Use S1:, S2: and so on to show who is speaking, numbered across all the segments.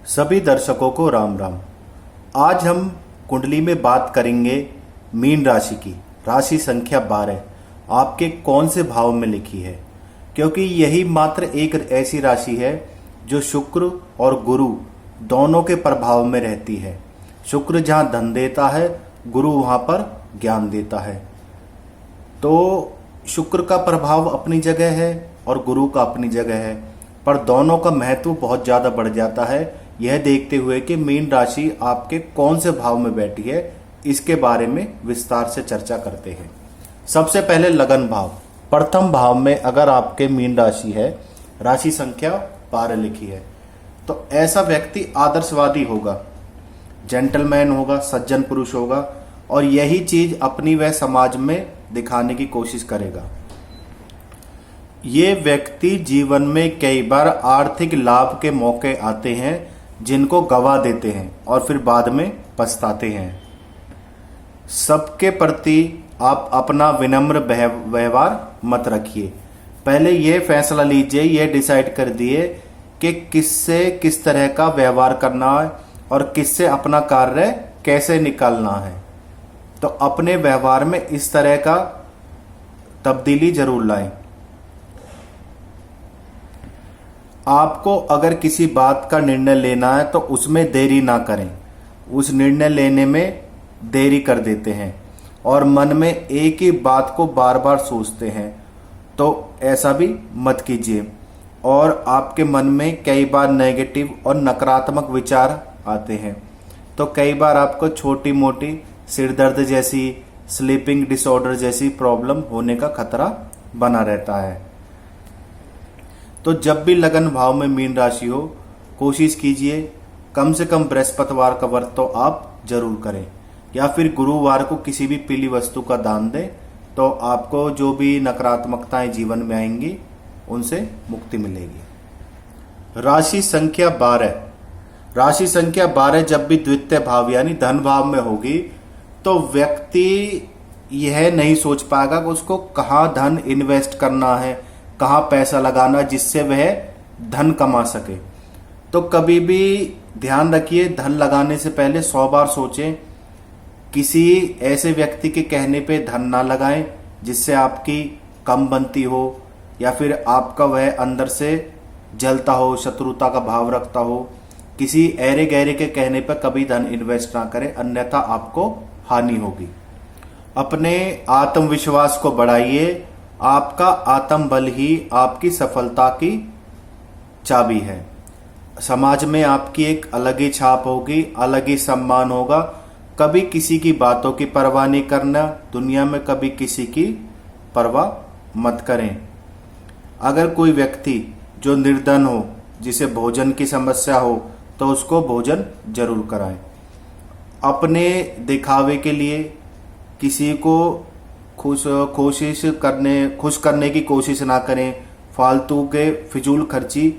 S1: सभी दर्शकों को राम राम। आज हम कुंडली में बात करेंगे मीन राशि की। राशि संख्या 12 आपके कौन से भाव में लिखी है, क्योंकि यही मात्र एक ऐसी राशि है जो शुक्र और गुरु दोनों के प्रभाव में रहती है। शुक्र जहाँ धन देता है, गुरु वहाँ पर ज्ञान देता है। तो शुक्र का प्रभाव अपनी जगह है और गुरु का अपनी जगह है, पर दोनों का महत्व बहुत ज़्यादा बढ़ जाता है। यह देखते हुए कि मीन राशि आपके कौन से भाव में बैठी है, इसके बारे में विस्तार से चर्चा करते हैं। सबसे पहले लगन भाव। प्रथम भाव में अगर आपके मीन राशि है, राशि संख्या 12 लिखी है, तो ऐसा व्यक्ति आदर्शवादी होगा, जेंटलमैन होगा, सज्जन पुरुष होगा और यही चीज अपनी व समाज में दिखाने की कोशिश करेगा। ये व्यक्ति जीवन में कई बार आर्थिक लाभ के मौके आते हैं जिनको गवा देते हैं और फिर बाद में पछताते हैं। सबके प्रति आप अपना विनम्र व्यवहार मत रखिए। पहले ये फैसला लीजिए, ये डिसाइड कर दिए कि किससे किस तरह का व्यवहार करना है और किससे अपना कार्य कैसे निकालना है। तो अपने व्यवहार में इस तरह का तब्दीली जरूर लाएं। आपको अगर किसी बात का निर्णय लेना है तो उसमें देरी ना करें। उस निर्णय लेने में देरी कर देते हैं और मन में एक ही बात को बार बार सोचते हैं, तो ऐसा भी मत कीजिए। और आपके मन में कई बार नेगेटिव और नकारात्मक विचार आते हैं, तो कई बार आपको छोटी मोटी सिर दर्द जैसी, स्लीपिंग डिसऑर्डर जैसी प्रॉब्लम होने का खतरा बना रहता है। तो जब भी लगन भाव में मीन राशि हो, कोशिश कीजिए कम से कम बृहस्पतिवार का व्रत तो आप जरूर करें, या फिर गुरुवार को किसी भी पीली वस्तु का दान दें, तो आपको जो भी नकारात्मकताएं जीवन में आएंगी उनसे मुक्ति मिलेगी। राशि संख्या 12। राशि संख्या 12 जब भी द्वितीय भाव यानी धन भाव में होगी, तो व्यक्ति यह नहीं सोच पाएगा कि उसको कहाँ धन इन्वेस्ट करना है, कहाँ पैसा लगाना जिससे वह धन कमा सके। तो कभी भी ध्यान रखिए, धन लगाने से पहले 100 बार सोचें। किसी ऐसे व्यक्ति के कहने पे धन ना लगाएं जिससे आपकी कम बनती हो, या फिर आपका वह अंदर से जलता हो, शत्रुता का भाव रखता हो। किसी ऐरे गहरे के कहने पर कभी धन इन्वेस्ट ना करें, अन्यथा आपको हानि होगी। अपने आत्मविश्वास को बढ़ाइए। आपका आत्मबल ही आपकी सफलता की चाबी है। समाज में आपकी एक अलग ही छाप होगी, अलग ही सम्मान होगा। कभी किसी की बातों की परवाह नहीं करना, दुनिया में कभी किसी की परवाह मत करें। अगर कोई व्यक्ति जो निर्धन हो, जिसे भोजन की समस्या हो, तो उसको भोजन जरूर कराएं। अपने दिखावे के लिए किसी को खुश करने की कोशिश ना करें। फालतू के फिजूल खर्ची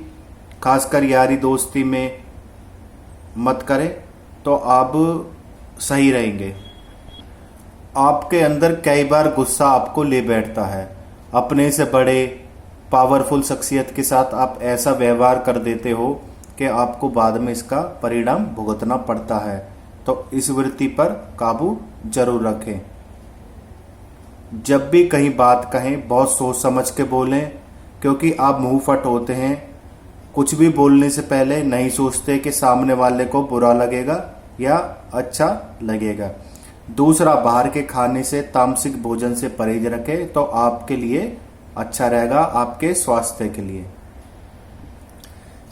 S1: खासकर यारी दोस्ती में मत करें, तो आप सही रहेंगे। आपके अंदर कई बार गुस्सा आपको ले बैठता है। अपने से बड़े पावरफुल शख्सियत के साथ आप ऐसा व्यवहार कर देते हो कि आपको बाद में इसका परिणाम भुगतना पड़ता है। तो इस वृत्ति पर काबू जरूर रखें। जब भी कहीं बात कहें, बहुत सोच समझ के बोलें, क्योंकि आप मुंह फट होते हैं। कुछ भी बोलने से पहले नहीं सोचते कि सामने वाले को बुरा लगेगा या अच्छा लगेगा। दूसरा, बाहर के खाने से, तामसिक भोजन से परहेज रखें, तो आपके लिए अच्छा रहेगा, आपके स्वास्थ्य के लिए।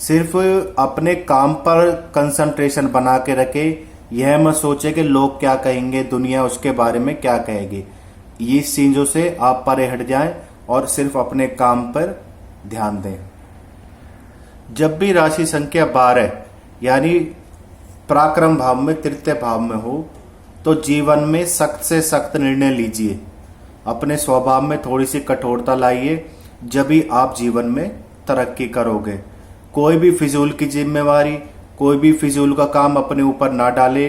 S1: सिर्फ अपने काम पर कंसंट्रेशन बना के रखें। यह मत सोचे कि लोग क्या कहेंगे, दुनिया उसके बारे में क्या कहेगी। ये चीजों से आप परे हट जाएं और सिर्फ अपने काम पर ध्यान दें। जब भी राशि संख्या 12 यानी पराक्रम भाव में, तृतीय भाव में हो, तो जीवन में सख्त से सख्त निर्णय लीजिए। अपने स्वभाव में थोड़ी सी कठोरता लाइए, जब भी आप जीवन में तरक्की करोगे। कोई भी फिजूल की जिम्मेवारी, कोई भी फिजूल का काम अपने ऊपर ना डाले।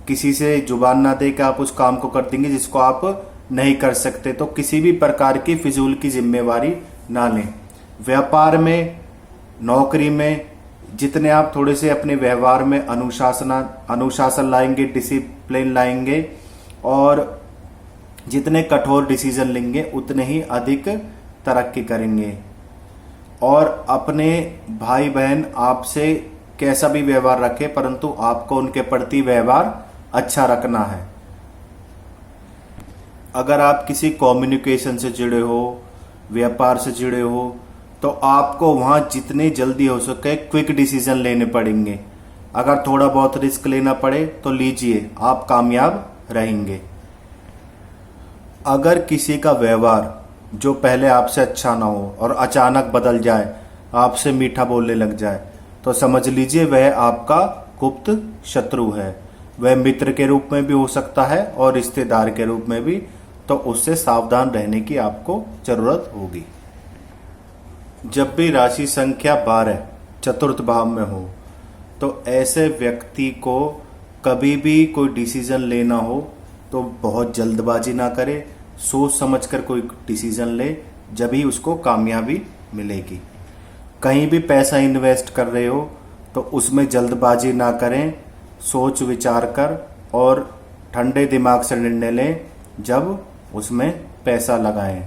S1: किसी से जुबान ना दे कि आप उस काम को कर देंगे जिसको आप नहीं कर सकते। तो किसी भी प्रकार की फिजूल की जिम्मेवारी ना लें। व्यापार में, नौकरी में जितने आप थोड़े से अपने व्यवहार में अनुशासन लाएंगे, डिसिप्लिन लाएंगे और जितने कठोर डिसीजन लेंगे उतने ही अधिक तरक्की करेंगे। और अपने भाई बहन आपसे कैसा भी व्यवहार रखे, परंतु आपको उनके प्रति व्यवहार अच्छा रखना है। अगर आप किसी कम्युनिकेशन से जुड़े हो, व्यापार से जुड़े हो, तो आपको वहां जितनी जल्दी हो सके क्विक डिसीजन लेने पड़ेंगे। अगर थोड़ा बहुत रिस्क लेना पड़े तो लीजिए, आप कामयाब रहेंगे। अगर किसी का व्यवहार जो पहले आपसे अच्छा ना हो और अचानक बदल जाए, आपसे मीठा बोलने लग जाए, तो समझ लीजिए वह आपका गुप्त शत्रु है। वह मित्र के रूप में भी हो सकता है और रिश्तेदार के रूप में भी, तो उससे सावधान रहने की आपको जरूरत होगी। जब भी राशि संख्या 12 चतुर्थ भाव में हो, तो ऐसे व्यक्ति को कभी भी कोई डिसीजन लेना हो तो बहुत जल्दबाजी ना करे, सोच समझकर कोई डिसीजन ले, जब ही उसको कामयाबी मिलेगी। कहीं भी पैसा इन्वेस्ट कर रहे हो तो उसमें जल्दबाजी ना करें, सोच विचार कर और ठंडे दिमाग से निर्णय लें जब उसमें पैसा लगाएं।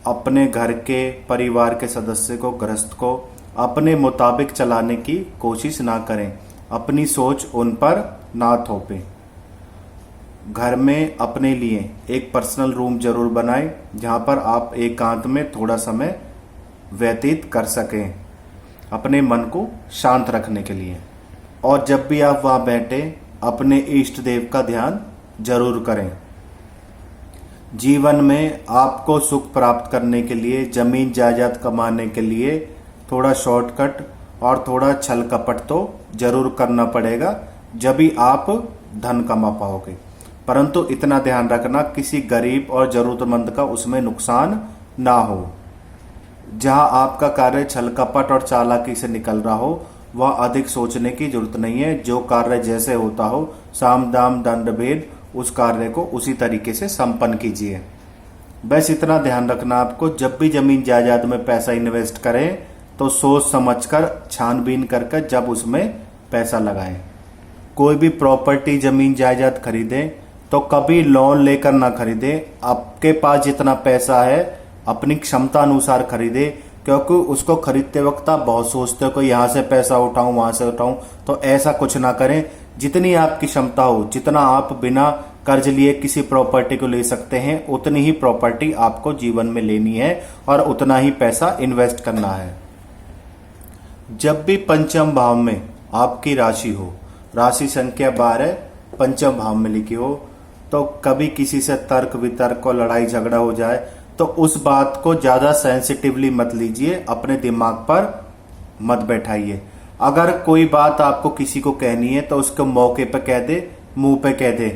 S1: अपने घर के परिवार के सदस्य को, गृहस्थ को अपने मुताबिक चलाने की कोशिश ना करें, अपनी सोच उन पर ना थोपें। घर में अपने लिए एक पर्सनल रूम जरूर बनाएं जहां पर आप एकांत में थोड़ा समय व्यतीत कर सकें, अपने मन को शांत रखने के लिए। और जब भी आप वहां बैठे अपने इष्ट देव का ध्यान जरूर करें। जीवन में आपको सुख प्राप्त करने के लिए, जमीन जायदाद कमाने के लिए थोड़ा शॉर्टकट और थोड़ा छल कपट तो जरूर करना पड़ेगा, जब भी आप धन कमा पाओगे। परंतु इतना ध्यान रखना किसी गरीब और जरूरतमंद का उसमें नुकसान ना हो। जहां आपका कार्य छल कपट और चालाकी से निकल रहा हो, वह अधिक सोचने की जरूरत नहीं है। जो कार्य जैसे होता हो, साम दाम दंड भेद, उस कार्य को उसी तरीके से संपन्न कीजिए। बस इतना ध्यान रखना आपको, जब भी जमीन जायदाद में पैसा इन्वेस्ट करें तो सोच समझकर, छानबीन करके जब उसमें पैसा लगाएं। कोई भी प्रॉपर्टी, जमीन जायदाद खरीदें तो कभी लोन लेकर ना खरीदें। आपके पास जितना पैसा है अपनी क्षमता अनुसार खरीदे, क्योंकि उसको खरीदते वक्त आप बहुत सोचते हो कि यहाँ से पैसा उठाऊं, वहां से उठाऊं, तो ऐसा कुछ ना करें। जितनी आपकी क्षमता हो, जितना आप बिना कर्ज लिए किसी प्रॉपर्टी को ले सकते हैं, उतनी ही प्रॉपर्टी आपको जीवन में लेनी है और उतना ही पैसा इन्वेस्ट करना है। जब भी पंचम भाव में आपकी राशि हो, राशि संख्या 12 पंचम भाव में लिखी हो, तो कभी किसी से तर्क वितर्क और लड़ाई झगड़ा हो जाए तो उस बात को ज्यादा सेंसिटिवली मत लीजिए, अपने दिमाग पर मत बैठाइए। अगर कोई बात आपको किसी को कहनी है तो उसको मौके पर कह दे, मुंह पे कह दे,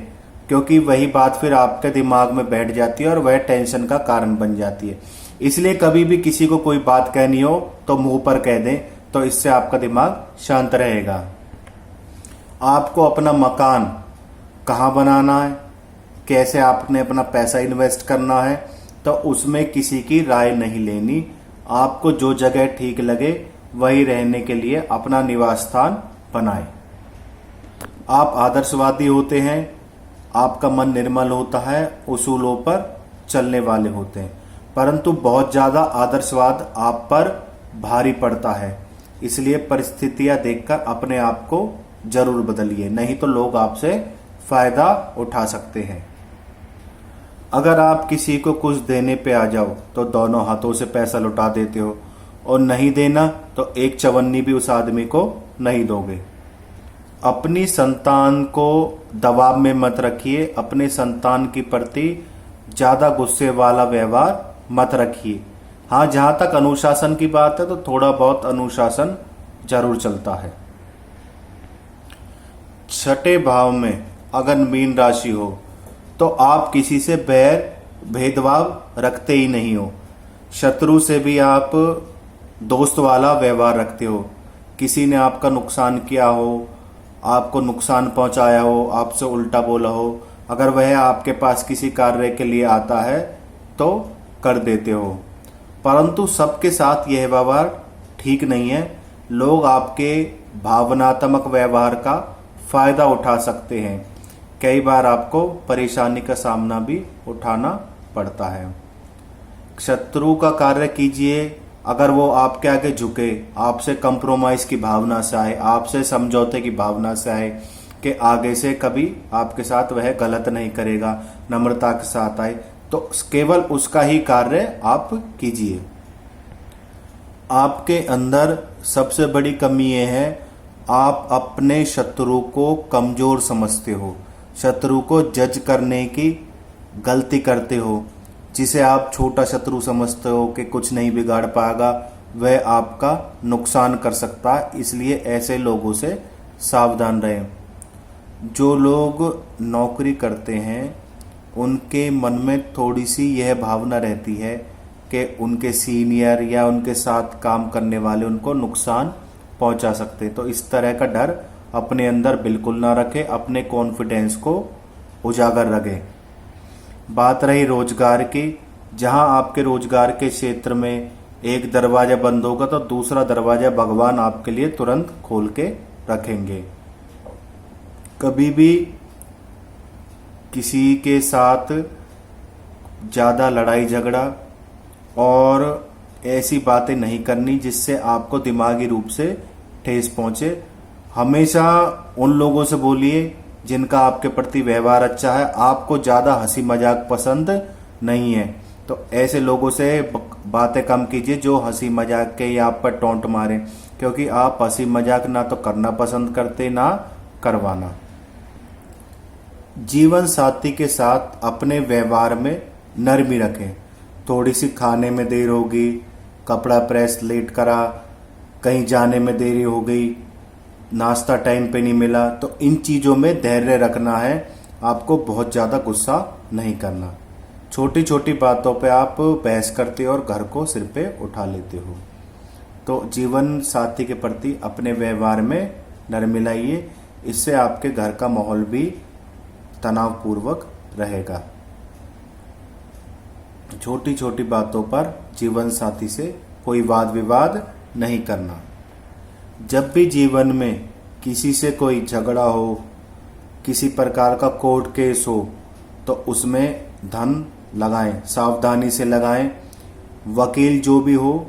S1: क्योंकि वही बात फिर आपके दिमाग में बैठ जाती है और वह टेंशन का कारण बन जाती है। इसलिए कभी भी किसी को कोई बात कहनी हो तो मुंह पर कह दें, तो इससे आपका दिमाग शांत रहेगा। आपको अपना मकान कहाँ बनाना है, कैसे आपने अपना पैसा इन्वेस्ट करना है, तो उसमें किसी की राय नहीं लेनी। आपको जो जगह ठीक लगे वही रहने के लिए अपना निवास स्थान बनाएं। आप आदर्शवादी होते हैं, आपका मन निर्मल होता है, उसूलों पर चलने वाले होते हैं, परंतु बहुत ज्यादा आदर्शवाद आप पर भारी पड़ता है। इसलिए परिस्थितियां देखकर अपने आप को जरूर बदलिए, नहीं तो लोग आपसे फायदा उठा सकते हैं। अगर आप किसी को कुछ देने पे आ जाओ तो दोनों हाथों से पैसा लुटा देते हो, और नहीं देना तो एक चवन्नी भी उस आदमी को नहीं दोगे। अपनी संतान को दबाव में मत रखिए, अपने संतान के प्रति ज्यादा गुस्से वाला व्यवहार मत रखिए। हाँ, जहां तक अनुशासन की बात है तो थोड़ा बहुत अनुशासन जरूर चलता है। छठे भाव में अगर मीन राशि हो तो आप किसी से भेदभाव रखते ही नहीं हो। शत्रु से भी आप दोस्त वाला व्यवहार रखते हो। किसी ने आपका नुकसान किया हो, आपको नुकसान पहुंचाया हो, आपसे उल्टा बोला हो, अगर वह आपके पास किसी कार्य के लिए आता है तो कर देते हो। परंतु सबके साथ यह व्यवहार ठीक नहीं है, लोग आपके भावनात्मक व्यवहार का फायदा उठा सकते हैं। कई बार आपको परेशानी का सामना भी उठाना पड़ता है। शत्रु का कार्य कीजिए, अगर वो आपके आगे झुके, आपसे कंप्रोमाइज की भावना से आए, आपसे समझौते की भावना से आए कि आगे से कभी आपके साथ वह गलत नहीं करेगा, नम्रता के साथ आए, तो केवल उसका ही कार्य आप कीजिए। आपके अंदर सबसे बड़ी कमी यह है, आप अपने शत्रु को कमजोर समझते हो, शत्रु को जज करने की गलती करते हो। जिसे आप छोटा शत्रु समझते हो कि कुछ नहीं बिगाड़ पाएगा, वह आपका नुकसान कर सकता है। इसलिए ऐसे लोगों से सावधान रहें। जो लोग नौकरी करते हैं उनके मन में थोड़ी सी यह भावना रहती है कि उनके सीनियर या उनके साथ काम करने वाले उनको नुकसान पहुंचा सकते हैं। तो इस तरह का डर अपने अंदर बिल्कुल ना रखें, अपने कॉन्फिडेंस को उजागर रखें। बात रही रोजगार की, जहां आपके रोजगार के क्षेत्र में एक दरवाजा बंद होगा तो दूसरा दरवाजा भगवान आपके लिए तुरंत खोल के रखेंगे। कभी भी किसी के साथ ज़्यादा लड़ाई झगड़ा और ऐसी बातें नहीं करनी जिससे आपको दिमागी रूप से ठेस पहुंचे। हमेशा उन लोगों से बोलिए जिनका आपके प्रति व्यवहार अच्छा है। आपको ज़्यादा हंसी मजाक पसंद नहीं है तो ऐसे लोगों से बातें कम कीजिए जो हंसी मजाक के या आप पर टोंट मारें, क्योंकि आप हंसी मजाक ना तो करना पसंद करते ना करवाना। जीवन साथी के साथ अपने व्यवहार में नरमी रखें। थोड़ी सी खाने में देर होगी, कपड़ा प्रेस लेट करा, कहीं जाने में देरी हो गई, नाश्ता टाइम पे नहीं मिला, तो इन चीज़ों में धैर्य रखना है। आपको बहुत ज़्यादा गुस्सा नहीं करना। छोटी छोटी बातों पे आप बहस करते हो और घर को सिर पे उठा लेते हो। तो जीवन साथी के प्रति अपने व्यवहार में नरमी लाइए, इससे आपके घर का माहौल भी तनावपूर्वक रहेगा। छोटी छोटी बातों पर जीवन साथी से कोई वाद विवाद नहीं करना। जब भी जीवन में किसी से कोई झगड़ा हो, किसी प्रकार का कोर्ट केस हो, तो उसमें धन लगाएं, सावधानी से लगाएं। वकील जो भी हो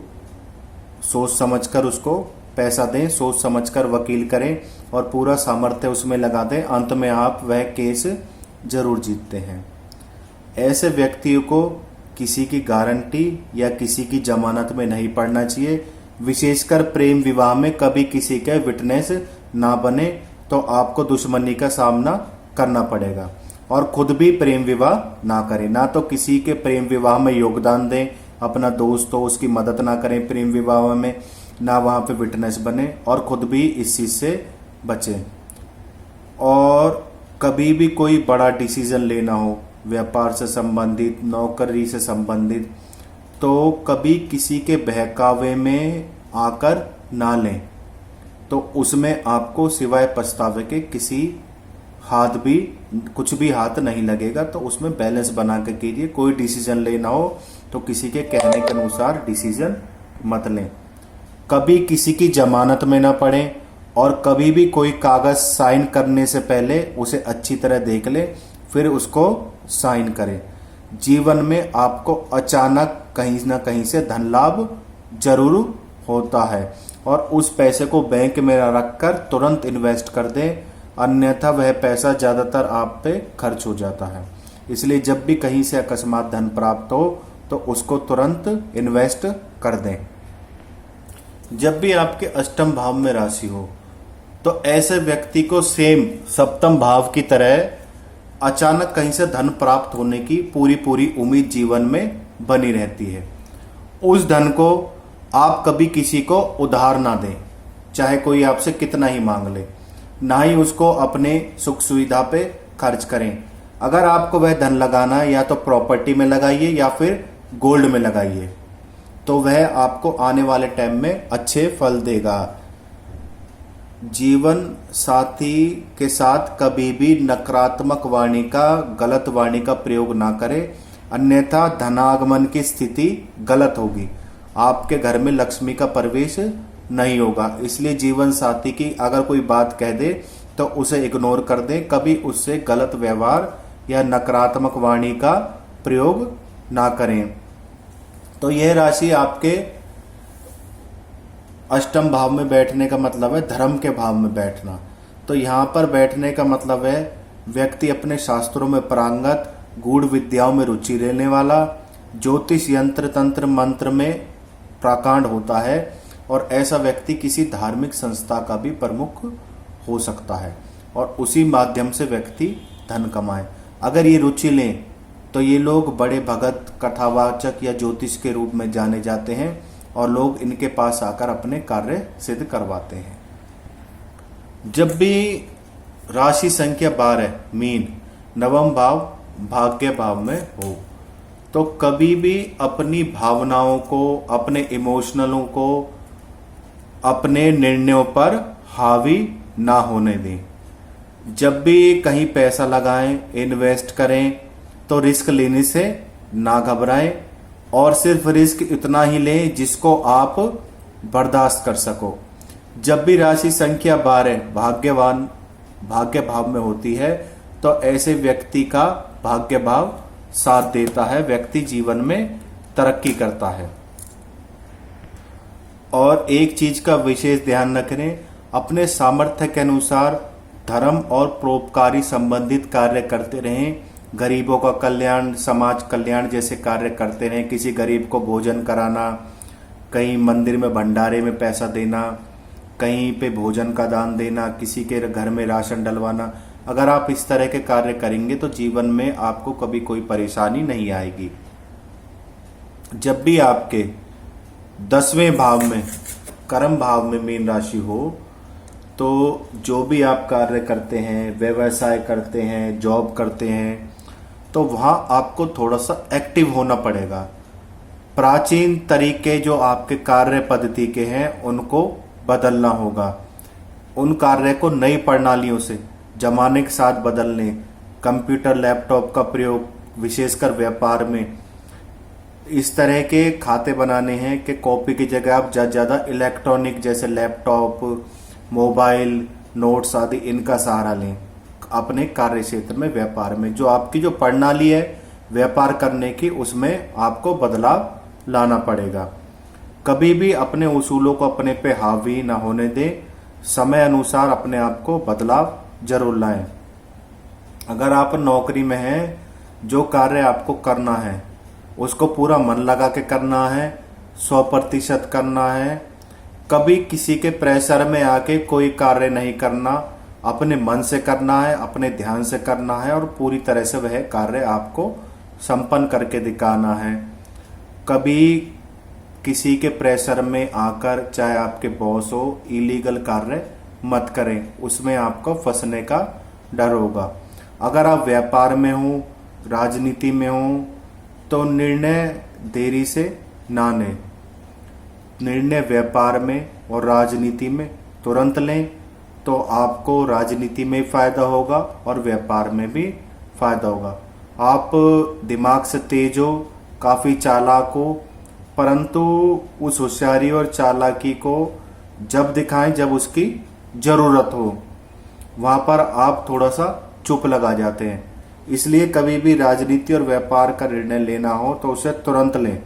S1: सोच समझकर उसको पैसा दें, सोच समझकर वकील करें और पूरा सामर्थ्य उसमें लगा दें। अंत में आप वह केस जरूर जीतते हैं। ऐसे व्यक्तियों को किसी की गारंटी या किसी की जमानत में नहीं पड़ना चाहिए। विशेषकर प्रेम विवाह में कभी किसी के विटनेस ना बने, तो आपको दुश्मनी का सामना करना पड़ेगा। और खुद भी प्रेम विवाह ना करें, ना तो किसी के प्रेम विवाह में योगदान दें, अपना दोस्त हो उसकी मदद ना करें प्रेम विवाह में, ना वहाँ पे विटनेस बने, और खुद भी इस चीज़ से बचें। और कभी भी कोई बड़ा डिसीजन लेना हो, व्यापार से संबंधित, नौकरी से संबंधित, तो कभी किसी के बहकावे में आकर ना लें। तो उसमें आपको सिवाय पछतावे के कुछ भी हाथ नहीं लगेगा। तो उसमें बैलेंस बना के कीजिए। कोई डिसीजन लेना हो तो किसी के कहने के अनुसार डिसीजन मत लें। कभी किसी की जमानत में ना पड़ें, और कभी भी कोई कागज साइन करने से पहले उसे अच्छी तरह देख ले, फिर उसको साइन करें। जीवन में आपको अचानक कहीं ना कहीं से धन लाभ जरूर होता है, और उस पैसे को बैंक में रखकर तुरंत इन्वेस्ट कर दें, अन्यथा वह पैसा ज़्यादातर आप पे खर्च हो जाता है। इसलिए जब भी कहीं से अकस्मात धन प्राप्त हो तो उसको तुरंत इन्वेस्ट कर दें। जब भी आपके अष्टम भाव में राशि हो तो ऐसे व्यक्ति को सेम सप्तम भाव की तरह अचानक कहीं से धन प्राप्त होने की पूरी उम्मीद जीवन में बनी रहती है। उस धन को आप कभी किसी को उधार ना दें, चाहे कोई आपसे कितना ही मांग ले, ना ही उसको अपने सुख सुविधा पे खर्च करें। अगर आपको वह धन लगाना है, या तो प्रॉपर्टी में लगाइए या फिर गोल्ड में लगाइए, तो वह आपको आने वाले टाइम में अच्छे फल देगा। जीवन साथी के साथ कभी भी नकारात्मक वाणी का, गलत वाणी का प्रयोग ना करें, अन्यथा धनागमन की स्थिति गलत होगी। आपके घर में लक्ष्मी का प्रवेश नहीं होगा। इसलिए जीवन साथी की अगर कोई बात कह दे तो उसे इग्नोर कर दें, कभी उससे गलत व्यवहार या नकारात्मक वाणी का प्रयोग ना करें। तो यह राशि आपके अष्टम भाव में बैठने का मतलब है धर्म के भाव में बैठना। तो यहाँ पर बैठने का मतलब है व्यक्ति अपने शास्त्रों में पारंगत, गूढ़ विद्याओं में रुचि लेने वाला, ज्योतिष, यंत्र, तंत्र, मंत्र में प्राकांड होता है, और ऐसा व्यक्ति किसी धार्मिक संस्था का भी प्रमुख हो सकता है और उसी माध्यम से व्यक्ति धन कमाए। अगर ये रुचि लें तो ये लोग बड़े भगत, कथावाचक या ज्योतिष के रूप में जाने जाते हैं और लोग इनके पास आकर अपने कार्य सिद्ध करवाते हैं। जब भी राशि संख्या 12 मीन नवम भाव भाग्य भाव में हो तो कभी भी अपनी भावनाओं को, अपने इमोशनलों को अपने निर्णयों पर हावी ना होने दें। जब भी कहीं पैसा लगाएं, इन्वेस्ट करें तो रिस्क लेने से ना घबराएं और सिर्फ रिस्क इतना ही लें जिसको आप बर्दाश्त कर सको। जब भी राशि संख्या 12 भाग्य भाव में होती है तो ऐसे व्यक्ति का भाग्य भाव साथ देता है, व्यक्ति जीवन में तरक्की करता है। और एक चीज का विशेष ध्यान रखें, अपने सामर्थ्य के अनुसार धर्म और परोपकारी संबंधित कार्य करते रहें। गरीबों का कल्याण, समाज कल्याण जैसे कार्य करते रहें। किसी गरीब को भोजन कराना, कहीं मंदिर में भंडारे में पैसा देना, कहीं पे भोजन का दान देना, किसी के घर में राशन डलवाना। अगर आप इस तरह के कार्य करेंगे तो जीवन में आपको कभी कोई परेशानी नहीं आएगी। जब भी आपके 10वें भाव में, कर्म भाव में मीन राशि हो तो जो भी आप कार्य करते हैं, व्यवसाय करते हैं, जॉब करते हैं, तो वहाँ आपको थोड़ा सा एक्टिव होना पड़ेगा। प्राचीन तरीके जो आपके कार्य पद्धति के हैं उनको बदलना होगा। उन कार्य को नई प्रणालियों से जमाने के साथ बदल लें। कंप्यूटर, लैपटॉप का प्रयोग विशेषकर व्यापार में इस तरह के खाते बनाने हैं कि कॉपी की जगह आप ज़्यादा इलेक्ट्रॉनिक जैसे लैपटॉप, मोबाइल, नोट्स आदि इनका सहारा लें अपने कार्य क्षेत्र में, व्यापार में। जो आपकी जो प्रणाली है व्यापार करने की, उसमें आपको बदलाव लाना पड़ेगा। कभी भी अपने उसूलों को अपने पे हावी ना होने दें। समय अनुसार अपने आप को बदलाव जरूर लाएं। अगर आप नौकरी में हैं, जो कार्य आपको करना है उसको पूरा मन लगा के करना है, 100% करना है। कभी किसी के प्रेशर में आके कोई कार्य नहीं करना, अपने मन से करना है, अपने ध्यान से करना है और पूरी तरह से वह कार्य आपको संपन्न करके दिखाना है। कभी किसी के प्रेशर में आकर, चाहे आपके बॉस हो, इलीगल कार्य मत करें, उसमें आपको फंसने का डर होगा। अगर आप व्यापार में हो, राजनीति में हो, तो निर्णय देरी से ना लें। निर्णय व्यापार में और राजनीति में तुरंत लें तो आपको राजनीति में फायदा होगा और व्यापार में भी फायदा होगा। आप दिमाग से तेज हो, काफ़ी चालाक हो, परंतु उस होशियारी और चालाकी को जब दिखाएं जब उसकी ज़रूरत हो, वहाँ पर आप थोड़ा सा चुप लगा जाते हैं। इसलिए कभी भी राजनीति और व्यापार का निर्णय लेना हो तो उसे तुरंत लें,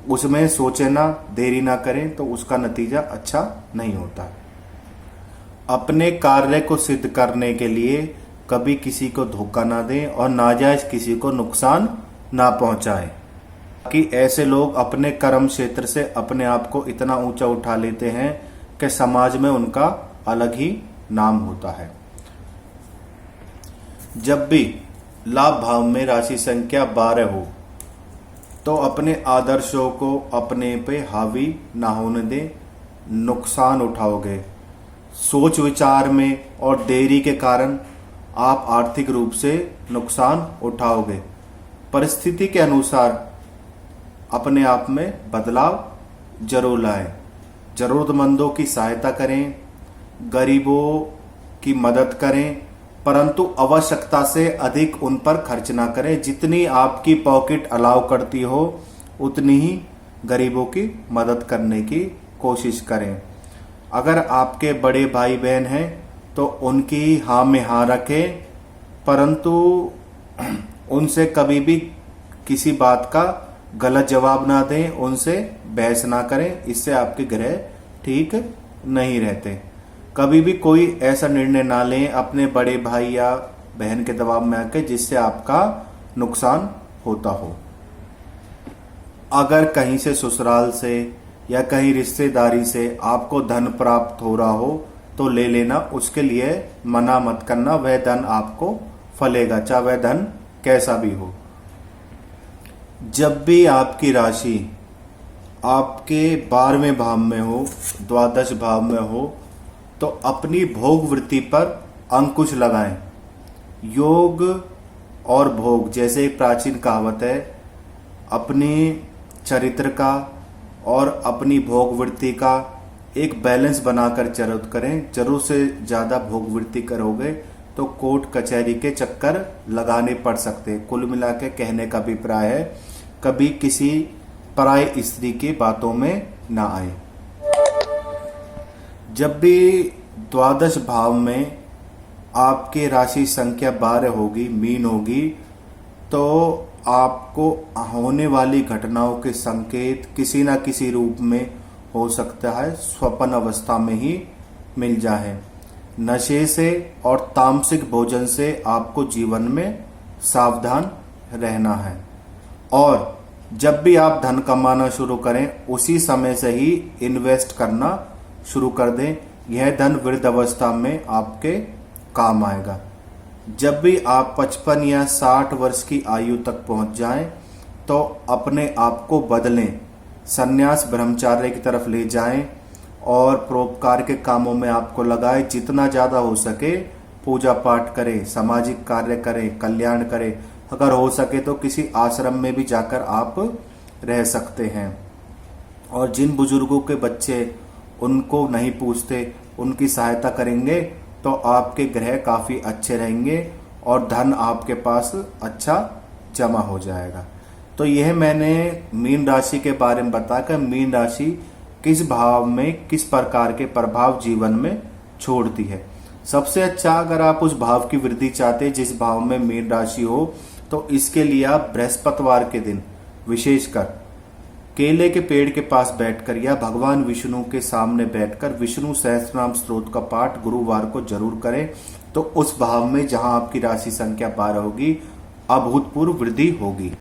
S1: उसमें सोचे ना, देरी ना करें, तो उसका नतीजा अच्छा नहीं होता। अपने कार्य को सिद्ध करने के लिए कभी किसी को धोखा ना दें और नाजायज किसी को नुकसान ना पहुंचाएं। कि ऐसे लोग अपने कर्म क्षेत्र से अपने आप को इतना ऊंचा उठा लेते हैं कि समाज में उनका अलग ही नाम होता है। जब भी लाभ भाव में राशि संख्या 12 हो तो अपने आदर्शों को अपने पे हावी ना होने दें, नुकसान उठाओगे। सोच विचार में और देरी के कारण आप आर्थिक रूप से नुकसान उठाओगे। परिस्थिति के अनुसार अपने आप में बदलाव जरूर लाएं। जरूरतमंदों की सहायता करें, गरीबों की मदद करें, परंतु आवश्यकता से अधिक उन पर खर्च ना करें। जितनी आपकी पॉकेट अलाउ करती हो उतनी ही गरीबों की मदद करने की कोशिश करें। अगर आपके बड़े भाई बहन हैं तो उनकी हाँ में हाँ रखें, परंतु उनसे कभी भी किसी बात का गलत जवाब ना दें, उनसे बहस ना करें। इससे आपके ग्रह ठीक नहीं रहते। कभी भी कोई ऐसा निर्णय ना लें अपने बड़े भाई या बहन के दबाव में आके जिससे आपका नुकसान होता हो। अगर कहीं से ससुराल से या कहीं रिश्तेदारी से आपको धन प्राप्त हो रहा हो तो ले लेना, उसके लिए मना मत करना। वह धन आपको फलेगा, चाहे वह धन कैसा भी हो। जब भी आपकी राशि आपके 12वें भाव में हो, द्वादश भाव में हो, तो अपनी भोग वृत्ति पर अंकुश लगाएं। योग और भोग जैसे एक प्राचीन कहावत है, अपनी चरित्र का और अपनी भोग वृत्ति का एक बैलेंस बनाकर चरित्र करें। जरूर से ज्यादा भोग वृत्ति करोगे तो कोर्ट कचहरी के चक्कर लगाने पड़ सकते हैं। कुल मिला के कहने का अभिप्राय है, कभी किसी पराई स्त्री की बातों में ना आए। जब भी द्वादश भाव में आपकी राशि संख्या 12 होगी, मीन होगी, तो आपको होने वाली घटनाओं के संकेत किसी न किसी रूप में हो सकता है, स्वप्न अवस्था में ही मिल जाए। नशे से और तामसिक भोजन से आपको जीवन में सावधान रहना है। और जब भी आप धन कमाना शुरू करें उसी समय से ही इन्वेस्ट करना शुरू कर दें। यह धन वृद्ध अवस्था में आपके काम आएगा। जब भी आप 55 या 60 वर्ष की आयु तक पहुंच जाएं तो अपने आप को बदलें, संन्यास ब्रह्मचार्य की तरफ ले जाएं और परोपकार के कामों में आपको लगाएं। जितना ज्यादा हो सके पूजा पाठ करें, सामाजिक कार्य करें, कल्याण करें। अगर हो सके तो किसी आश्रम में भी जाकर आप रह सकते हैं। और जिन बुजुर्गों के बच्चे उनको नहीं पूछते, उनकी सहायता करेंगे तो आपके ग्रह काफी अच्छे रहेंगे और धन आपके पास अच्छा जमा हो जाएगा। तो यह मैंने मीन राशि के बारे में बताकर मीन राशि किस भाव में किस प्रकार के प्रभाव जीवन में छोड़ती है। सबसे अच्छा, अगर आप उस भाव की वृद्धि चाहते जिस भाव में मीन राशि हो, तो इसके लिए आप बृहस्पतिवार के दिन विशेषकर केले के पेड़ के पास बैठकर या भगवान विष्णु के सामने बैठकर विष्णु सहस्त्रनाम स्तोत्र का पाठ गुरुवार को जरूर करें। तो उस भाव में जहां आपकी राशि संख्या 12 होगी, अभूतपूर्व वृद्धि होगी।